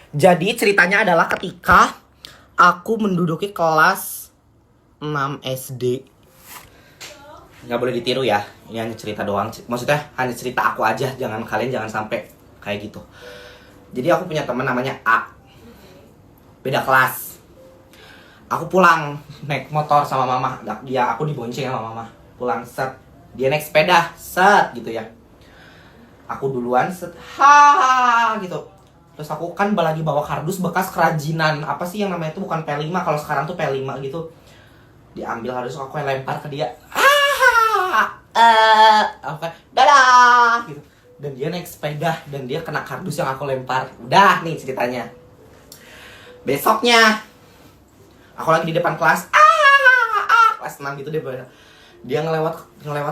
Jadi ceritanya adalah ketika aku menduduki kelas 6 SD. Nggak boleh ditiru ya, ini hanya cerita doang. Maksudnya hanya cerita aku aja, kalian jangan sampai kayak gitu. Jadi aku punya teman namanya A, beda kelas. Aku pulang naik motor sama mama, aku dibonceng sama mama. Pulang set, dia naik sepeda, set gitu ya. Aku duluan set, ha gitu. Terus aku kan lagi bawa kardus bekas kerajinan. Apa sih yang namanya itu, bukan P5, kalau sekarang tuh P5 gitu. Diambil kardus, aku yang lempar ke dia. Aku kayak, dadah gitu. Dan dia naik sepeda, dan dia kena kardus yang aku lempar. Udah nih ceritanya. Besoknya aku lagi di depan kelas, kelas 6 gitu deh. Dia ngelewat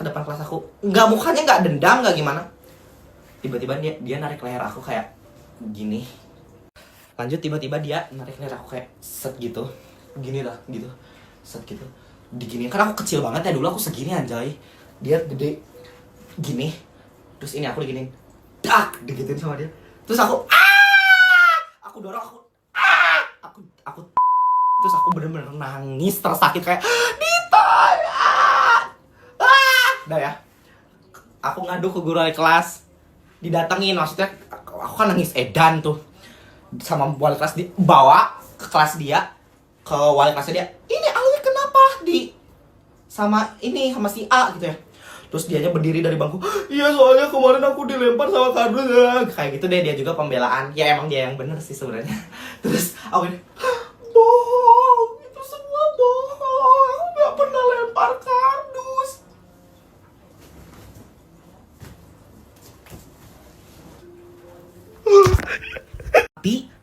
ke depan kelas aku. Mukanya nggak dendam, nggak gimana. Tiba-tiba dia narik leher aku kayak gini. Lanjut tiba-tiba dia narik leher aku kayak set gitu. Gini lah gitu. Set gitu. Digini. Kan aku kecil banget ya dulu, aku segini anjay. Dia gede gini. Terus ini aku diginiin. Dak, digituin sama dia. Terus aku aku dorong, aku terus aku bener-bener nangis tersakit kayak Dita. Udah ya. Aku ngadu ke guru wali kelas. Didatengin, maksudnya aku kan nangis edan tuh. Sama wali kelas dibawa ke kelas dia, ke wali kelasnya dia. Ini Alwi kenapa sama si A gitu ya. Terus dianya berdiri dari bangku. Iya soalnya kemarin aku dilempar sama kardus. Kayak gitu deh, dia juga pembelaan. Ya emang dia yang bener sih sebenarnya. Terus aku ini bohong, itu semua bohong. Aku gak pernah lempar kardus.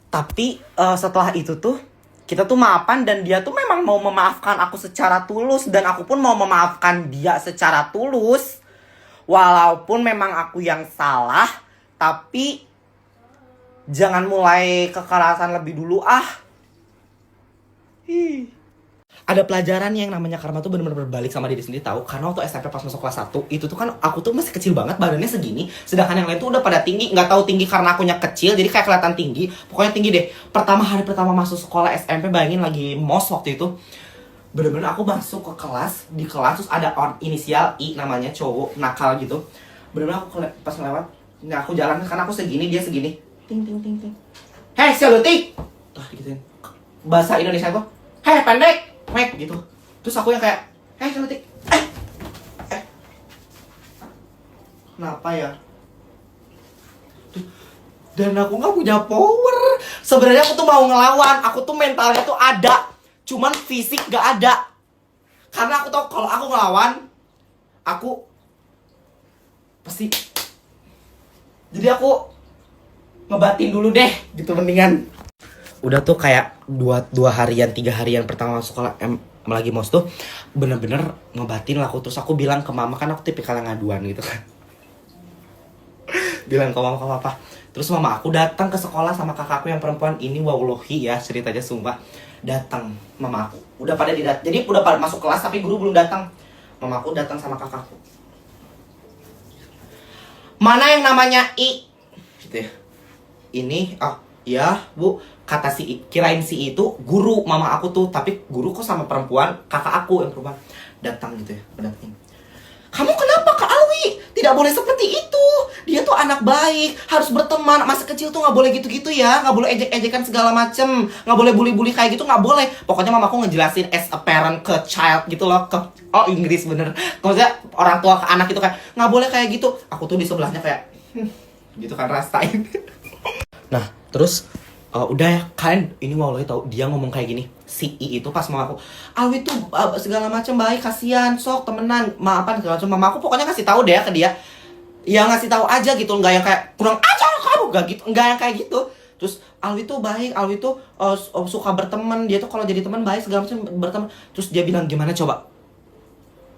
Tapi setelah itu tuh kita tuh maafan, dan dia tuh memang mau memaafkan aku secara tulus, dan aku pun mau memaafkan dia secara tulus. Walaupun memang aku yang salah, tapi jangan mulai kekerasan lebih dulu Ada pelajaran yang namanya karma tuh benar-benar berbalik sama diri sendiri, tahu? Karena waktu SMP pas masuk kelas 1 itu tuh kan aku tuh masih kecil banget, badannya segini, sedangkan yang lain tuh udah pada tinggi. Nggak tahu tinggi karena akunya kecil jadi kayak kelihatan tinggi, pokoknya tinggi deh. Hari pertama masuk sekolah SMP, bayangin lagi mos waktu itu. Bener-bener aku masuk ke kelas, di kelas terus ada inisial I namanya, cowok nakal gitu. Bener-bener aku pas ngelewat, aku jalan karena aku segini, dia segini. Ting ting ting ting. Hei selutik. Tuh gituin. Bahasa Indonesia tuh, hei pendek. Mek gitu. Terus aku yang kayak, hei cantik, kenapa ya? Dan aku nggak punya power. Sebenarnya aku tuh mau ngelawan, aku tuh mentalnya tuh ada, cuman fisik gak ada. Karena aku tau kalau aku ngelawan, aku pasti. Jadi aku ngebatin dulu deh, gitu mendingan. Udah tuh kayak 2 harian 3 harian pertama masuk sekolah lagi mos tuh bener-bener ngebatin lah aku. Terus aku bilang ke mama, kan aku tipikal yang ngaduan gitu kan. Bilang ke mama, ke papa. Terus mama aku datang ke sekolah sama kakakku yang perempuan ini, wallahi ya ceritanya sumpah. Datang mama aku. Udah pada jadi udah pada masuk kelas tapi guru belum datang. Mama aku datang sama kakakku. Mana yang namanya I? Gitu ya. Ini, ya bu, kata kirain si itu guru mama aku tuh, tapi guru kok sama perempuan, kakak aku yang perempuan datang gitu ya, datang. Kamu kenapa Kak Alwi? Tidak boleh seperti itu. Dia tuh anak baik, harus berteman. Masa kecil tuh nggak boleh gitu-gitu ya, nggak boleh ejek-ejekan segala macem, nggak boleh bully-bully kayak gitu, nggak boleh. Pokoknya mamaku ngejelasin as a parent ke child gitu loh, ke Inggris bener. Maksudnya orang tua ke anak itu kayak nggak boleh kayak gitu. Aku tuh di sebelahnya kayak gitu kan, rasain. Nah terus udah ya kalian, ini wallahi tau dia ngomong kayak gini, si I itu pas mama aku, Alwi tuh segala macam baik, kasihan, sok temenan, maafan segala macam. Mama aku pokoknya ngasih tahu deh ke dia, ya ngasih tahu aja gitu, nggak yang kayak kurang ajar kamu, nggak gitu, nggak yang kayak gitu. Terus Alwi tuh baik, Alwi tuh suka berteman, dia tuh kalau jadi teman baik segala macam, berteman. Terus dia bilang gimana coba,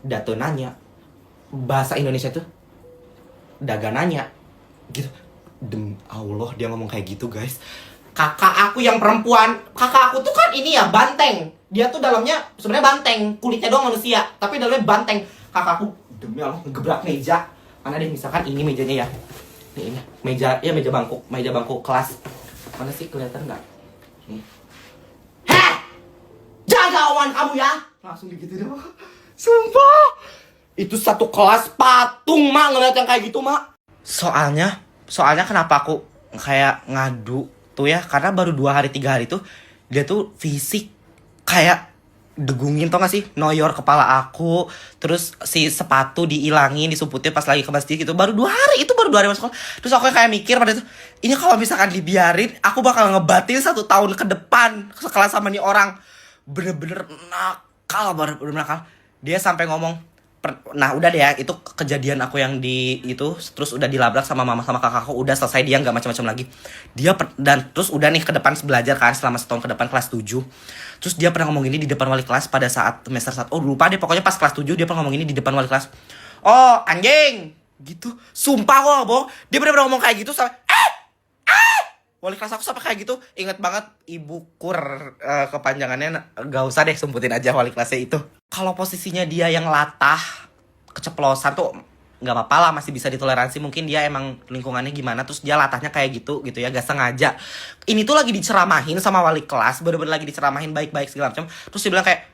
Dato nanya bahasa Indonesia tuh daga nanya gitu. Demi Allah dia ngomong kayak gitu guys. Kakak aku yang perempuan, kakak aku tuh kan ini ya banteng. Dia tuh dalamnya sebenarnya banteng, kulitnya doang manusia, tapi dalamnya banteng. Kakak aku demi Allah ngegebrak meja. Mana deh misalkan ini mejanya ya. Ini meja, ya meja bangku kelas. Mana sih, kelihatan nggak? Nih. Heh! Jaga omongan kamu ya! Langsung gitu dong. Sumpah! Itu satu kelas patung, Mak, ngeliat yang kayak gitu, Mak. Soalnya kenapa aku kayak ngadu tuh ya, karena baru 2 hari 3 hari tuh dia tuh fisik kayak degungin, tau gak sih, noyor kepala aku, terus si sepatu dihilangin, disumputin pas lagi ke masjid gitu. Baru 2 hari, itu baru 2 hari masuk sekolah. Terus aku kayak mikir pada itu, ini kalau misalkan dibiarin, aku bakal ngebatin 1 tahun ke depan sekelas sama nih orang. Bener-bener nakal, bener-bener nakal. Dia sampai ngomong, nah udah deh ya, itu kejadian aku yang di itu, terus udah dilabrak sama mama sama kakakku, udah selesai, dia nggak macam-macam lagi. Dan terus udah nih ke depan belajar kan, selama setahun ke depan kelas 7. Terus dia pernah ngomong gini di depan wali kelas pada saat semester 1. Oh lupa deh, pokoknya pas kelas 7 dia pernah ngomong gini di depan wali kelas. Oh anjing gitu. Sumpah kok bohong. Dia bener-bener ngomong kayak gitu sampai wali kelas aku sampai kayak gitu. Ingat banget Ibu Kur, kepanjangannya gak usah deh, sebutin aja wali kelasnya itu. Kalau posisinya dia yang latah, keceplosan tuh nggak apa-apa lah, masih bisa ditoleransi. Mungkin dia emang lingkungannya gimana, terus dia latahnya kayak gitu ya, gak sengaja. Ini tuh lagi diceramahin sama wali kelas, bener-bener lagi diceramahin baik-baik segala macam. Terus dia bilang kayak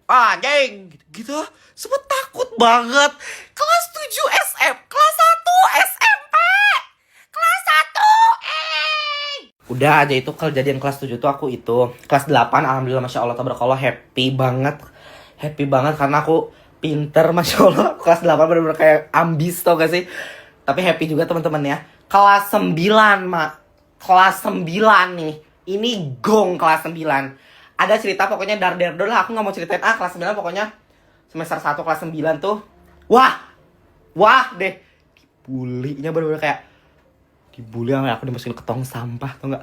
anjing gitu. Sempet takut banget. Kelas 7 SM, kelas 1 SMP, kelas 1 Udah aja itu kejadian kelas 7 tuh aku itu. Kelas 8 alhamdulillah masya Allah tabarakallah happy banget karena aku pinter, masya Allah. Kelas 8 bener-bener kayak ambis, tau gak sih? Tapi happy juga teman-teman ya. Kelas 9, Mak. Kelas 9 nih. Ini gong kelas 9. Ada cerita pokoknya dar-der lah. Aku gak mau ceritain kelas 9 pokoknya. Semester 1 kelas 9 tuh. Wah deh. Bulinya bener-bener kayak dibully sama aku, dimasukin ke tong sampah, tau gak?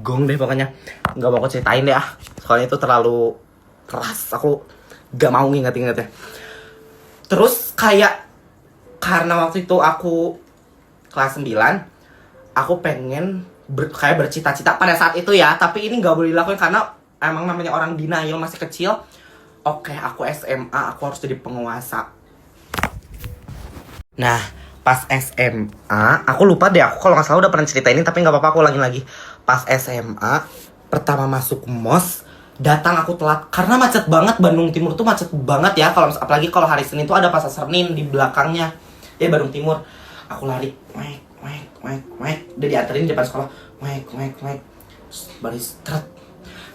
Gong deh pokoknya. Gak mau aku ceritain deh soalnya itu terlalu keras. Aku gak mau nginget-inget ya. Terus kayak karena waktu itu aku kelas 9, aku pengen kayak bercita-cita pada saat itu ya. Tapi ini gak boleh dilakuin karena emang namanya orang denial, masih kecil. Oke, aku SMA, aku harus jadi penguasa. Nah, pas SMA, aku lupa deh, aku kalau gak salah udah pernah cerita ini, tapi gak apa-apa aku ulangin lagi. Pas SMA, pertama masuk MOS, datang aku telat karena macet banget. Bandung Timur tuh macet banget ya, kalau apalagi kalau hari Senin tuh ada pasar Senin di belakangnya ya, Bandung Timur. Aku lari udah dianterin di depan sekolah, baris tret.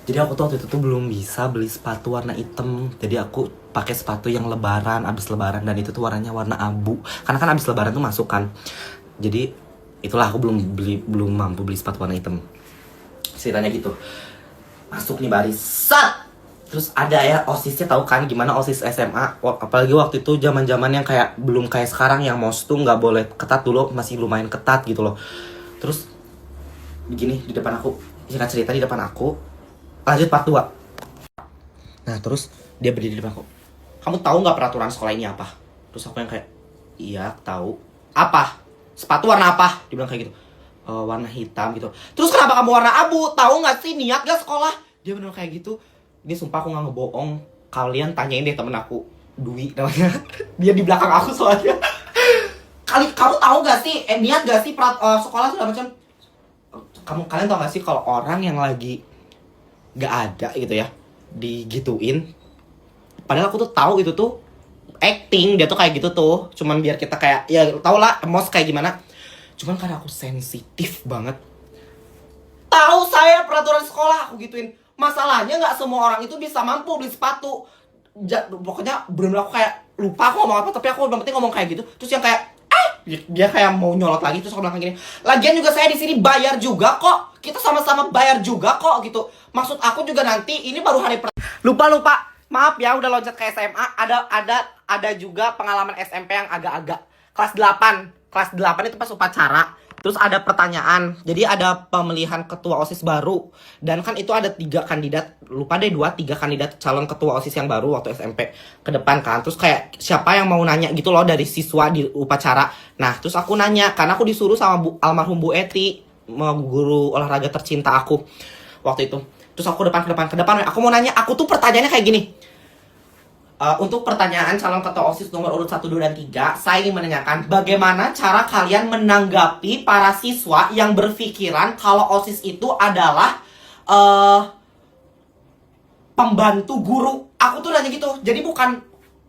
Jadi aku tuh waktu itu tuh belum bisa beli sepatu warna hitam, jadi aku pakai sepatu yang lebaran, abis lebaran, dan itu tuh warnanya warna abu karena kan abis lebaran tuh masuk kan. Jadi itulah aku belum mampu beli sepatu warna hitam, ceritanya gitu. Masuk nih baris, terus ada ya OSISnya, tahu kan gimana OSIS SMA, apalagi waktu itu zaman yang kayak belum kayak sekarang yang MOS tuh nggak boleh ketat, dulu masih lumayan ketat gitu loh. Terus begini di depan aku, singkat cerita di depan aku, lanjut part 2. Nah terus dia berdiri di depan aku, kamu tahu nggak peraturan sekolah ini apa? Terus aku yang kayak, iya tahu. Apa? Sepatu warna apa? Dia bilang kayak gitu. Warna hitam gitu. Terus kenapa kamu warna abu? Tahu nggak sih niat gak sekolah? Dia bener kayak gitu. Ini sumpah aku nggak ngebohong. Kalian tanyain deh temen aku, Dwi namanya. Dia di belakang aku soalnya. Kamu tahu gak sih? Niat gak sih sekolah segala macam? Kalian tahu gak sih kalau orang yang lagi gak ada gitu ya, digituin, padahal aku tuh tahu itu tuh acting, dia tuh kayak gitu tuh cuman biar kita kayak ya tau lah MOS kayak gimana. Cuman karena aku sensitif banget, tahu saya peraturan sekolah, aku gituin. Masalahnya nggak semua orang itu bisa mampu beli sepatu. Pokoknya bener-bener aku kayak lupa aku ngomong apa, tapi aku yang penting ngomong kayak gitu. Terus yang kayak dia kayak mau nyolot lagi, terus aku bilang kayak gini, lagian juga saya di sini bayar juga kok, kita sama-sama bayar juga kok gitu. Maksud aku juga nanti ini baru hari lupa maaf ya, udah loncat ke SMA. Ada juga pengalaman SMP yang agak-agak kelas 8 itu pas upacara. Terus ada pertanyaan, jadi ada pemilihan ketua OSIS baru, dan kan itu ada 3 kandidat, lupa deh 2-3 kandidat calon ketua OSIS yang baru waktu SMP ke depan kan. Terus kayak siapa yang mau nanya gitu loh dari siswa di upacara. Nah terus aku nanya, karena aku disuruh sama almarhum Bu Eti, guru olahraga tercinta aku waktu itu. Terus aku ke depan, aku mau nanya, aku tuh pertanyaannya kayak gini, Untuk pertanyaan calon ketua OSIS nomor urut 1, 2, dan 3, saya ingin menanyakan bagaimana cara kalian menanggapi para siswa yang berpikiran kalau OSIS itu adalah pembantu guru. Aku tuh nanya gitu. Jadi bukan,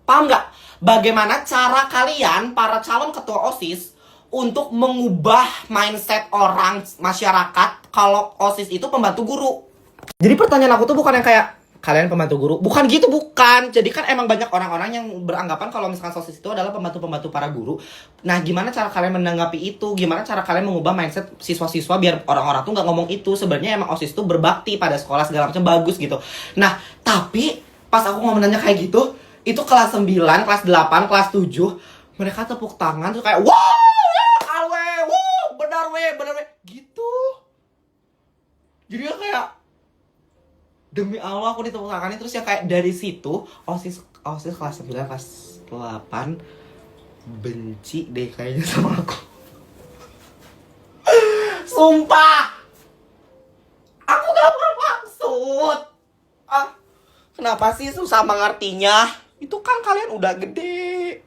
paham nggak? Bagaimana cara kalian, para calon ketua OSIS, untuk mengubah mindset orang masyarakat kalau OSIS itu pembantu guru. Jadi pertanyaan aku tuh bukan yang kayak kalian pembantu guru, bukan gitu, bukan. Jadi kan emang banyak orang-orang yang beranggapan kalau misalkan OSIS itu adalah pembantu-pembantu para guru. Nah, gimana cara kalian menanggapi itu? Gimana cara kalian mengubah mindset siswa-siswa biar orang-orang tuh nggak ngomong itu? Sebenarnya emang OSIS itu berbakti pada sekolah segala macam, bagus gitu. Nah, tapi pas aku ngomong nanya kayak gitu, itu kelas 9, kelas 8, kelas 7, mereka tepuk tangan tuh kayak wow, ya alwe, wow, benar we gitu. Jadi kayak demi Allah aku ditepuk tangan. Terus ya kayak dari situ OSIS kelas 9, kelas 8 benci deh kayaknya sama aku. Sumpah, aku gak bermaksud. Kenapa sih susah mengertinya? Itu kan kalian udah gede.